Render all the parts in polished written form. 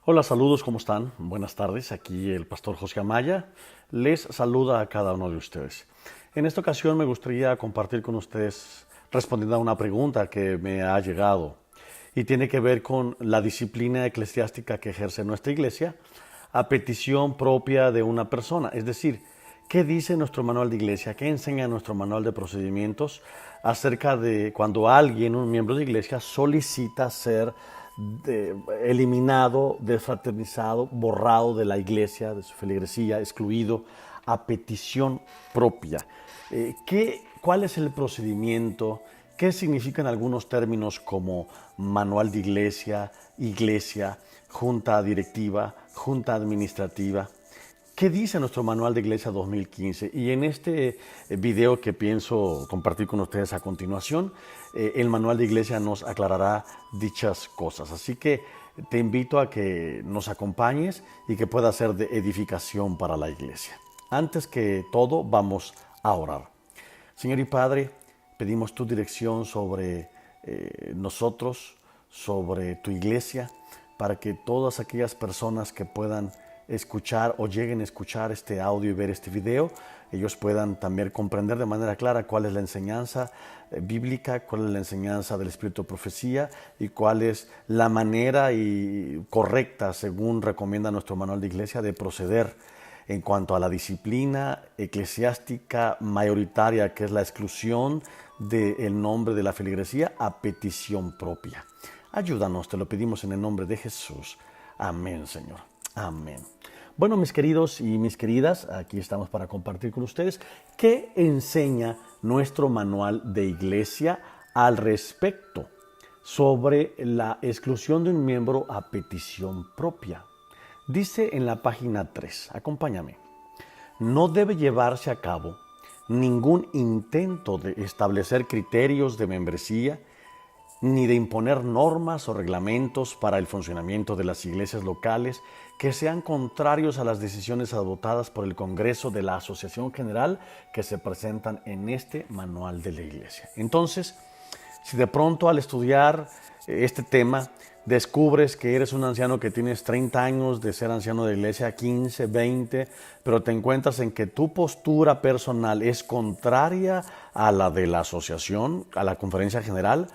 Hola, saludos, ¿cómo están? Buenas tardes, aquí el pastor José Amaya les saluda a cada uno de ustedes. En esta ocasión me gustaría compartir con ustedes respondiendo a una pregunta que me ha llegado y tiene que ver con la disciplina eclesiástica que ejerce nuestra iglesia a petición propia de una persona. Es decir, ¿qué dice nuestro manual de iglesia? ¿Qué enseña nuestro manual de procedimientos acerca de cuando alguien, un miembro de iglesia, solicita ser eliminado, desfraternizado, borrado de la iglesia, de su feligresía, excluido a petición propia? ¿Cuál es el procedimiento? ¿Qué significan algunos términos como manual de iglesia, iglesia, junta directiva, junta administrativa? ¿Qué dice nuestro manual de iglesia 2015? Y en este video que pienso compartir con ustedes a continuación, el manual de iglesia nos aclarará dichas cosas. Así que te invito a que nos acompañes y que pueda ser de edificación para la iglesia. Antes que todo, vamos a orar. Señor y Padre, pedimos tu dirección sobre nosotros, sobre tu iglesia, para que todas aquellas personas que puedan escuchar o lleguen a escuchar este audio y ver este video, ellos puedan también comprender de manera clara cuál es la enseñanza bíblica, cuál es la enseñanza del Espíritu de Profecía y cuál es la manera correcta, según recomienda nuestro manual de iglesia, de proceder en cuanto a la disciplina eclesiástica mayoritaria, que es la exclusión del nombre de la feligresía a petición propia. Ayúdanos, te lo pedimos en el nombre de Jesús. Amén, Señor. Amén. Bueno, mis queridos y mis queridas, aquí estamos para compartir con ustedes qué enseña nuestro manual de iglesia al respecto sobre la exclusión de un miembro a petición propia. Dice en la página 3, acompáñame: no debe llevarse a cabo ningún intento de establecer criterios de membresía ni de imponer normas o reglamentos para el funcionamiento de las iglesias locales que sean contrarios a las decisiones adoptadas por el Congreso de la Asociación General que se presentan en este manual de la iglesia. Entonces, si de pronto al estudiar este tema descubres que eres un anciano que tienes 30 años de ser anciano de iglesia, 15, 20, pero te encuentras en que tu postura personal es contraria a la de la asociación, a la conferencia general,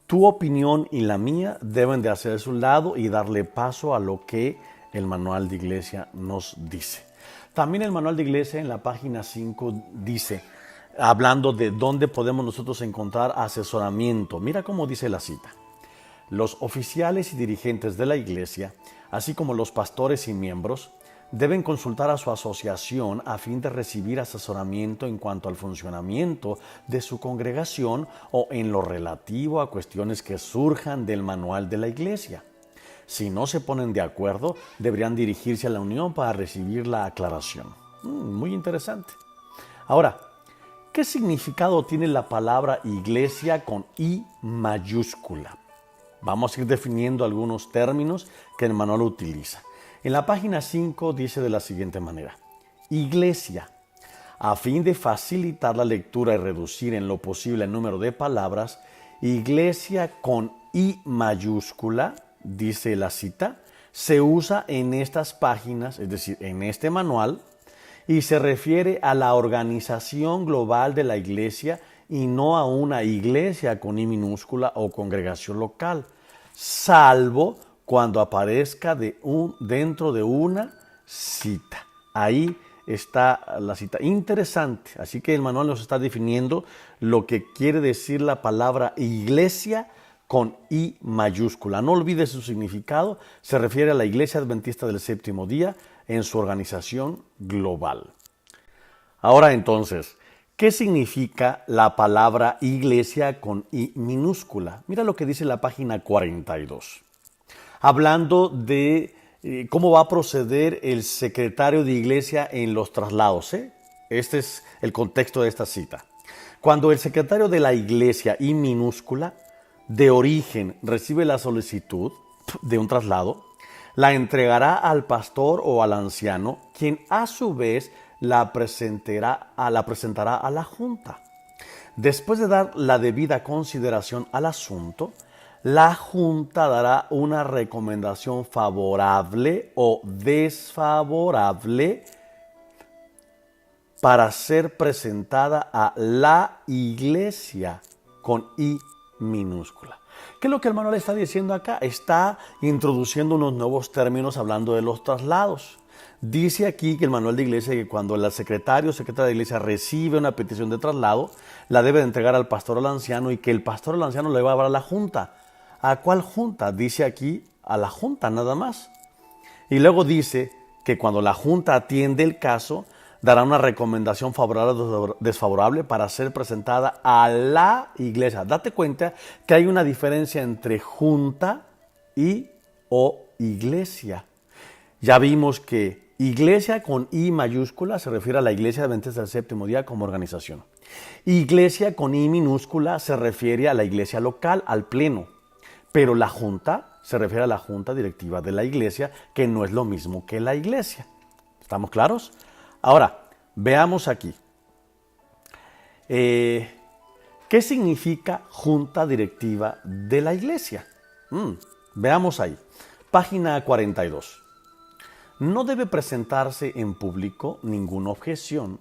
tu opinión y la mía deben de hacerse a un lado y darle paso a lo que el manual de iglesia nos dice. También el manual de iglesia en la página 5 dice, hablando de dónde podemos nosotros encontrar asesoramiento. Mira cómo dice la cita: los oficiales y dirigentes de la iglesia, así como los pastores y miembros, deben consultar a su asociación a fin de recibir asesoramiento en cuanto al funcionamiento de su congregación o en lo relativo a cuestiones que surjan del manual de la iglesia. Si no se ponen de acuerdo, deberían dirigirse a la unión para recibir la aclaración. Muy interesante. Ahora, ¿qué significado tiene la palabra iglesia con I mayúscula? Vamos a ir definiendo algunos términos que el manual utiliza. En la página 5 dice de la siguiente manera: iglesia, a fin de facilitar la lectura y reducir en lo posible el número de palabras, iglesia con I mayúscula, dice la cita, se usa en estas páginas, es decir, en este manual, y se refiere a la organización global de la iglesia y no a una iglesia con I minúscula o congregación local, salvo cuando aparezca dentro de una cita. Ahí está la cita. Interesante. Así que el manual nos está definiendo lo que quiere decir la palabra iglesia con I mayúscula. No olvides su significado. Se refiere a la Iglesia Adventista del Séptimo Día en su organización global. Ahora entonces, ¿qué significa la palabra iglesia con I minúscula? Mira lo que dice la página 42. Hablando de cómo va a proceder el secretario de iglesia en los traslados. Este es el contexto de esta cita. Cuando el secretario de la iglesia, I minúscula, de origen recibe la solicitud de un traslado, la entregará al pastor o al anciano, quien a su vez la presentará a la junta. Después de dar la debida consideración al asunto, la Junta dará una recomendación favorable o desfavorable para ser presentada a la Iglesia con I minúscula. ¿Qué es lo que el manual está diciendo acá? Está introduciendo unos nuevos términos hablando de los traslados. Dice aquí que el manual de iglesia que cuando el secretario o secretaria de iglesia recibe una petición de traslado, la debe de entregar al pastor o al anciano y que el pastor o el anciano le va a llevar a la junta. ¿A cuál junta? Dice aquí a la junta nada más. Y luego dice que cuando la junta atiende el caso, dará una recomendación favorable o desfavorable para ser presentada a la iglesia. Date cuenta que hay una diferencia entre junta y o iglesia. Ya vimos que iglesia con I mayúscula se refiere a la iglesia adventista del séptimo día como organización. Iglesia con I minúscula se refiere a la iglesia local, al pleno. Pero la junta se refiere a la junta directiva de la iglesia, que no es lo mismo que la iglesia. ¿Estamos claros? Ahora, veamos aquí. ¿Qué significa junta directiva de la iglesia? Veamos ahí. Página 42. No debe presentarse en público ninguna objeción,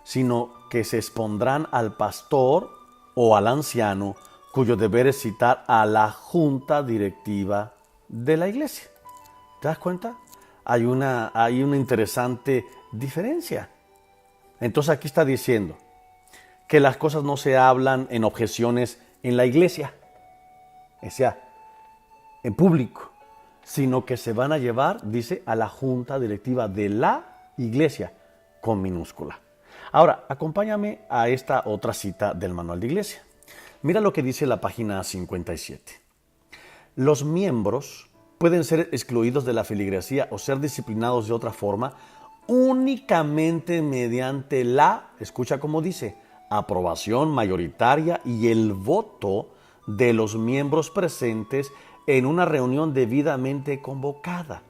sino que se expondrán al pastor o al anciano, cuyo deber es citar a la junta directiva de la iglesia. ¿Te das cuenta? Hay una interesante diferencia. Entonces aquí está diciendo que las cosas no se hablan en objeciones en la iglesia, o sea, en público, sino que se van a llevar, dice, a la junta directiva de la iglesia, con minúscula. Ahora, acompáñame a esta otra cita del manual de iglesia. Mira lo que dice la página 57. Los miembros pueden ser excluidos de la feligresía o ser disciplinados de otra forma únicamente mediante la, escucha cómo dice, aprobación mayoritaria y el voto de los miembros presentes en una reunión debidamente convocada.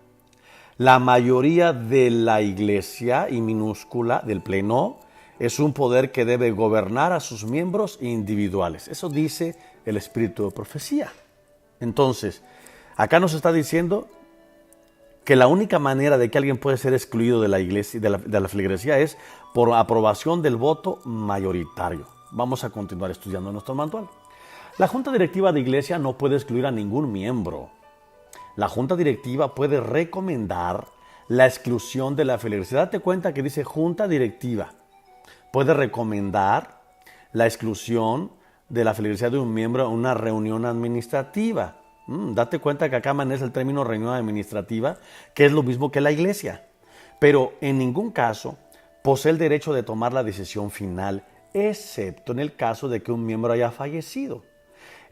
La mayoría de la iglesia, y minúscula, del pleno, es un poder que debe gobernar a sus miembros individuales. Eso dice el espíritu de profecía. Entonces, acá nos está diciendo que la única manera de que alguien puede ser excluido de la iglesia, de la feligresía, es por aprobación del voto mayoritario. Vamos a continuar estudiando nuestro manual. La junta directiva de iglesia no puede excluir a ningún miembro. La junta directiva puede recomendar la exclusión de la feligresía. Date cuenta que dice junta directiva. Puede recomendar la exclusión de la feligresía de un miembro en una reunión administrativa. Date cuenta que acá maneja el término reunión administrativa, que es lo mismo que la iglesia. Pero en ningún caso posee el derecho de tomar la decisión final, excepto en el caso de que un miembro haya fallecido.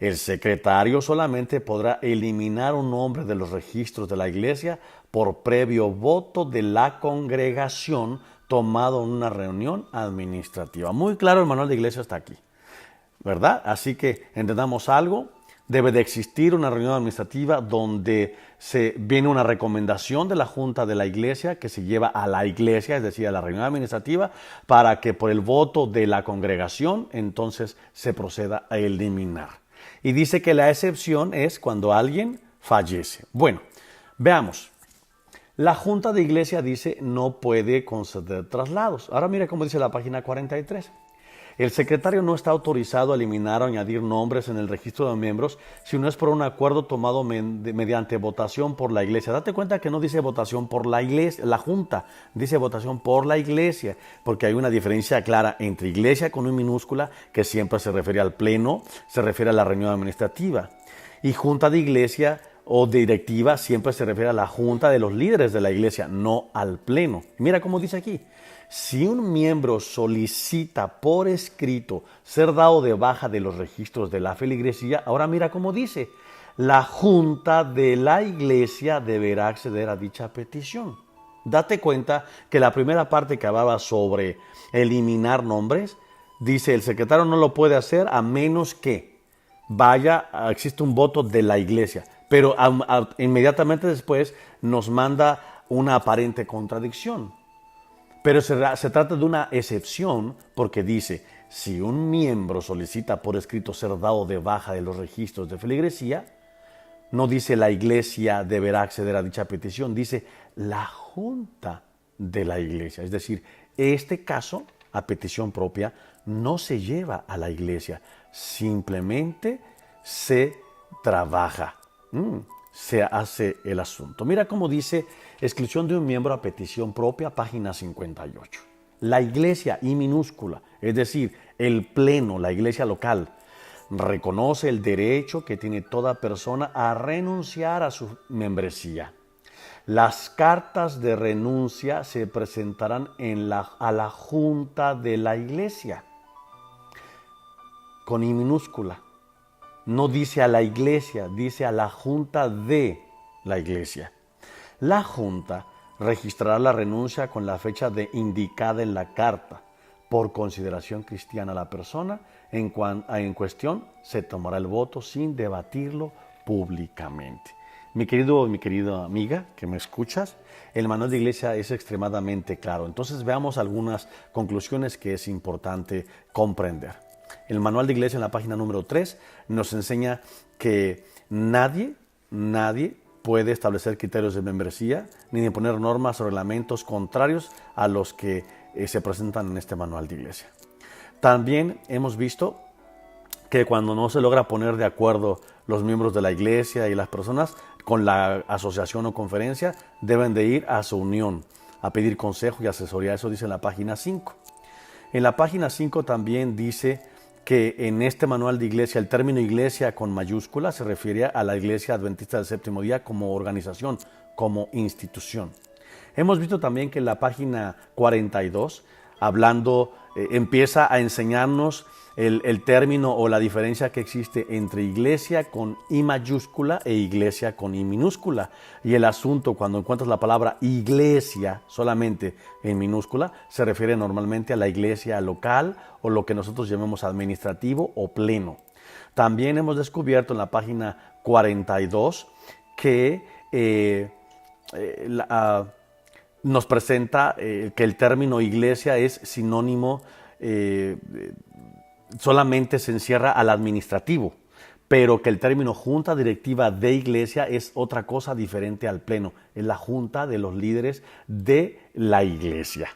El secretario solamente podrá eliminar un nombre de los registros de la iglesia por previo voto de la congregación tomado en una reunión administrativa. Muy claro, el manual de iglesia está aquí, ¿verdad? Así que entendamos algo. Debe de existir una reunión administrativa donde viene una recomendación de la junta de la iglesia que se lleva a la iglesia, es decir, a la reunión administrativa, para que por el voto de la congregación entonces se proceda a eliminar. Y dice que la excepción es cuando alguien fallece. Bueno, veamos. La junta de iglesia dice no puede conceder traslados. Ahora mira cómo dice la página 43. El secretario no está autorizado a eliminar o añadir nombres en el registro de miembros si no es por un acuerdo tomado mediante votación por la iglesia. Date cuenta que no dice votación por la iglesia, la junta, dice votación por la iglesia, porque hay una diferencia clara entre iglesia con U minúscula, que siempre se refiere al pleno, se refiere a la reunión administrativa, y junta de iglesia o directiva siempre se refiere a la junta de los líderes de la iglesia, no al pleno. Mira cómo dice aquí. Si un miembro solicita por escrito ser dado de baja de los registros de la feligresía, ahora mira cómo dice, la junta de la iglesia deberá acceder a dicha petición. Date cuenta que la primera parte que hablaba sobre eliminar nombres, dice el secretario no lo puede hacer a menos que existe un voto de la iglesia. Pero inmediatamente después nos manda una aparente contradicción. Pero se trata de una excepción porque dice, si un miembro solicita por escrito ser dado de baja de los registros de feligresía, no dice la iglesia deberá acceder a dicha petición, dice la junta de la iglesia. Es decir, este caso, a petición propia, no se lleva a la iglesia, simplemente se trabaja, se hace el asunto. Mira cómo dice exclusión de un miembro a petición propia, página 58. La iglesia, I minúscula, es decir, el pleno, la iglesia local, reconoce el derecho que tiene toda persona a renunciar a su membresía. Las cartas de renuncia se presentarán a la junta de la iglesia, con I minúscula. No dice a la iglesia, dice a la junta de la iglesia. La junta registrará la renuncia con la fecha indicada en la carta. Por consideración cristiana a la persona en cuestión, se tomará el voto sin debatirlo públicamente. Mi querida amiga que me escuchas, el manual de iglesia es extremadamente claro. Entonces veamos algunas conclusiones que es importante comprender. El manual de iglesia en la página número 3 nos enseña que nadie puede establecer criterios de membresía ni de poner normas o reglamentos contrarios a los que se presentan en este manual de iglesia. También hemos visto que cuando no se logra poner de acuerdo los miembros de la iglesia y las personas con la asociación o conferencia, deben de ir a su unión a pedir consejo y asesoría. Eso dice en la página 5. En la página 5 también dice que en este manual de iglesia el término iglesia con mayúscula se refiere a la Iglesia Adventista del Séptimo Día como organización, como institución. Hemos visto también que en la página 42, empieza a enseñarnos el término o la diferencia que existe entre iglesia con I mayúscula e iglesia con I minúscula. Y el asunto, cuando encuentras la palabra iglesia solamente en minúscula, se refiere normalmente a la iglesia local o lo que nosotros llamamos administrativo o pleno. También hemos descubierto en la página 42 que nos presenta que el término iglesia es sinónimo, solamente se encierra al administrativo, pero que el término junta directiva de iglesia es otra cosa diferente al pleno, es la junta de los líderes de la iglesia.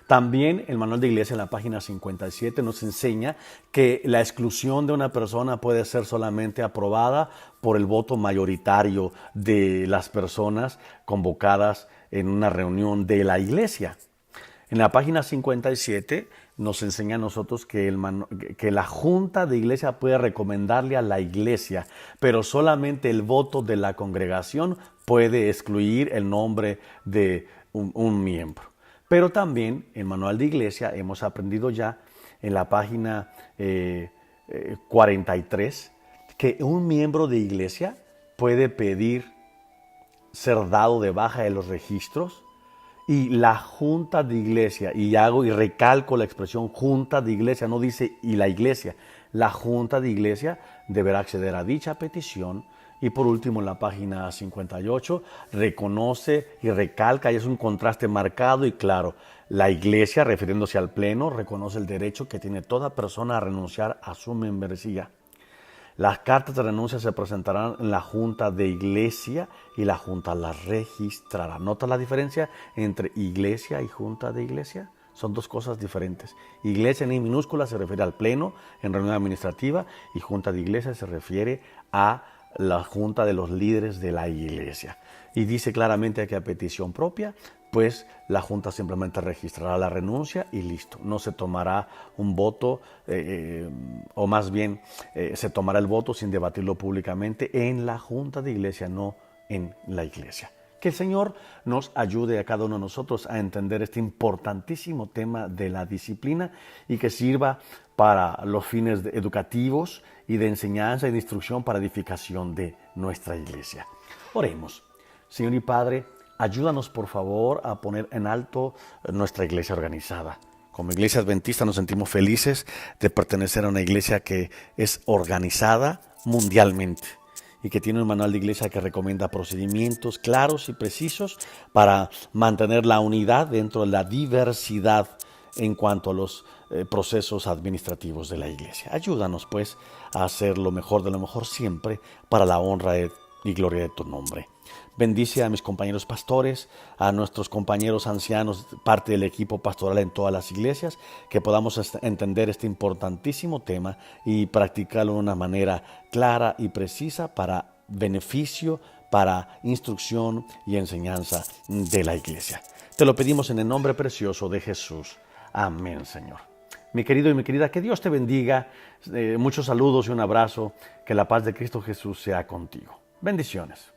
También el manual de iglesia en la página 57 nos enseña que la exclusión de una persona puede ser solamente aprobada por el voto mayoritario de las personas convocadas en una reunión de la iglesia. En la página 57 nos enseña a nosotros que la junta de iglesia puede recomendarle a la iglesia, pero solamente el voto de la congregación puede excluir el nombre de un miembro. Pero también en el manual de iglesia hemos aprendido ya en la página 43 que un miembro de iglesia puede pedir ser dado de baja de los registros y la junta de iglesia, y recalco la expresión junta de iglesia, no dice y la iglesia, la junta de iglesia deberá acceder a dicha petición. Y por último, en la página 58, reconoce y recalca, y es un contraste marcado y claro, la iglesia, refiriéndose al pleno, reconoce el derecho que tiene toda persona a renunciar a su membresía. Las cartas de renuncia se presentarán en la junta de iglesia y la junta las registrará. ¿Nota la diferencia entre iglesia y junta de iglesia? Son dos cosas diferentes. Iglesia en I minúscula se refiere al pleno en reunión administrativa y junta de iglesia se refiere a la junta de los líderes de la iglesia. Y dice claramente que a petición propia, pues la junta simplemente registrará la renuncia y listo. No se tomará un voto, o más bien se tomará el voto sin debatirlo públicamente en la junta de iglesia, no en la iglesia. Que el Señor nos ayude a cada uno de nosotros a entender este importantísimo tema de la disciplina y que sirva para los fines educativos y de enseñanza y de instrucción para edificación de nuestra iglesia. Oremos. Señor y Padre, ayúdanos por favor a poner en alto nuestra iglesia organizada. Como iglesia adventista nos sentimos felices de pertenecer a una iglesia que es organizada mundialmente y que tiene un manual de iglesia que recomienda procedimientos claros y precisos para mantener la unidad dentro de la diversidad en cuanto a los procesos administrativos de la iglesia. Ayúdanos pues a hacer lo mejor de lo mejor siempre para la honra y gloria de tu nombre. Bendice a mis compañeros pastores, a nuestros compañeros ancianos, parte del equipo pastoral en todas las iglesias, que podamos entender este importantísimo tema y practicarlo de una manera clara y precisa para beneficio, para instrucción y enseñanza de la iglesia. Te lo pedimos en el nombre precioso de Jesús. Amén, Señor. Mi querido y mi querida, que Dios te bendiga. Muchos saludos y un abrazo. Que la paz de Cristo Jesús sea contigo. Bendiciones.